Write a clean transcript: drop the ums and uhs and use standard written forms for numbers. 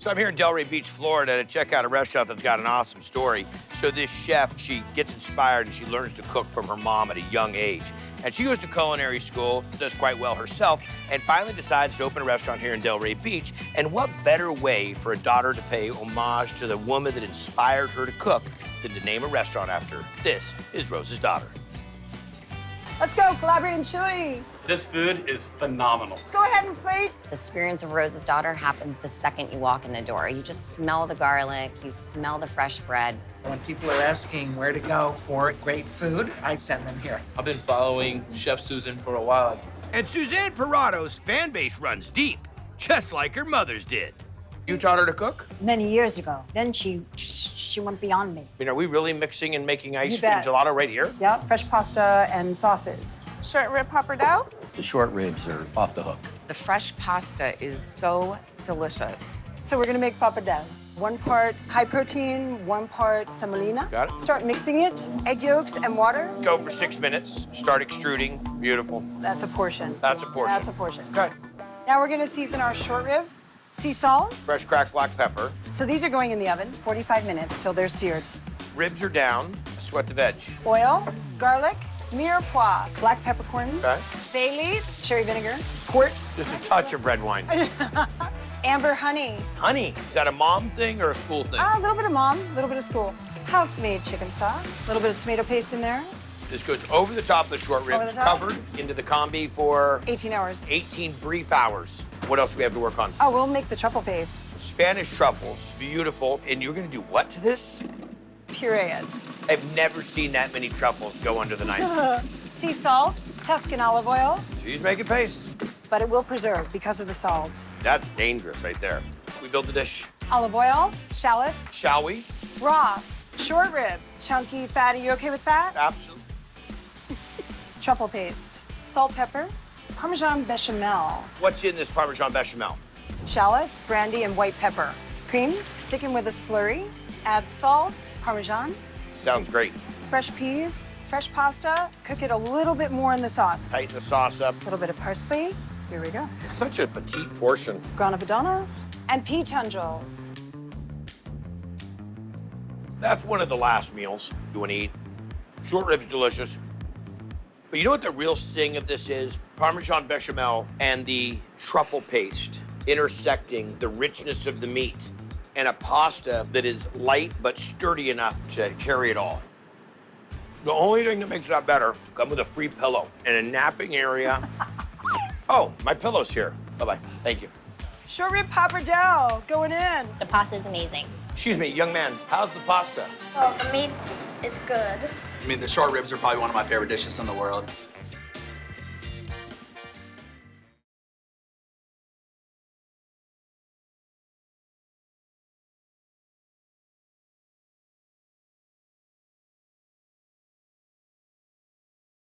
So I'm here in Delray Beach, Florida to check out a restaurant that's got an awesome story. So this chef, she gets inspired and she learns to cook from her mom at a young age. And she goes to culinary school, does quite well herself, and finally decides to open a restaurant here in Delray Beach. And what better way for a daughter to pay homage to the woman that inspired her to cook than to name a restaurant after her? This is Rose's daughter. Let's go, collaborate and chewy. This food is phenomenal. Go ahead and plate. The experience of Rose's daughter happens the second you walk in the door. You just smell the garlic, you smell the fresh bread. When people are asking where to go for great food, I send them here. I've been following Chef Susan for a while. And Suzanne Parato's fan base runs deep, just like her mother's did. You taught her to cook? Many years ago. Then she went beyond me. I mean, are we really mixing and making ice You cream bet. gelato right here? Yeah, fresh pasta and sauces. Short rib pappardelle. The short ribs are off the hook. The fresh pasta is so delicious. So we're gonna make pappardelle. 1 part high protein, 1 part semolina. Got it. Start mixing it, egg yolks and water. Go for 6 minutes, start extruding. Beautiful. That's a portion. That's a portion. That's a portion. Okay. Now we're gonna season our short rib. Sea salt. Fresh cracked black pepper. So these are going in the oven, 45 minutes till they're seared. Ribs are down. Sweat the veg. Oil, garlic, mirepoix, black peppercorns, Okay. bay leaf, cherry vinegar, port, Just a touch of red wine. amber honey. Honey, is that a mom thing or a school thing? A little bit of mom, a little bit of school. House-made chicken stock, a little bit of tomato paste in there. This goes over the top of the short Over ribs, the top. covered into the combi for 18 hours. 18 brief hours. What else do we have to work on? Oh, we'll make the truffle paste. Spanish truffles, beautiful. And you're gonna do what to this? Puree it. I've never seen that many truffles go under the knife. Sea salt, Tuscan olive oil, She's making paste. but it will preserve because of the salt. That's dangerous right there. We build the dish, Olive oil, shallots, shall we? raw, short rib, chunky, fatty. You okay with that? Absolutely. Truffle paste, salt, pepper, Parmesan bechamel, What's in this Parmesan bechamel? shallots, brandy, and white pepper. Cream, thicken with a slurry. Add salt, Parmesan, Sounds great. fresh peas, fresh pasta. Cook it a little bit more in the sauce. Tighten the sauce up. A little bit of parsley. Here we go. Such a petite portion. Grana Padano and pea tendrils. That's one of the last meals you want to eat. Short ribs, delicious. But you know what the real sing of this is? Parmesan bechamel and the truffle paste intersecting the richness of the meat and a pasta that is light but sturdy enough to carry it all. The only thing that makes that better, come with a free pillow and a napping area. Oh, my pillow's here. Bye-bye. Thank you. Short rib pappardelle going in. The pasta is amazing. Excuse me, young man, how's the pasta? Well, the meat is good. I mean, the short ribs are probably one of my favorite dishes in the world.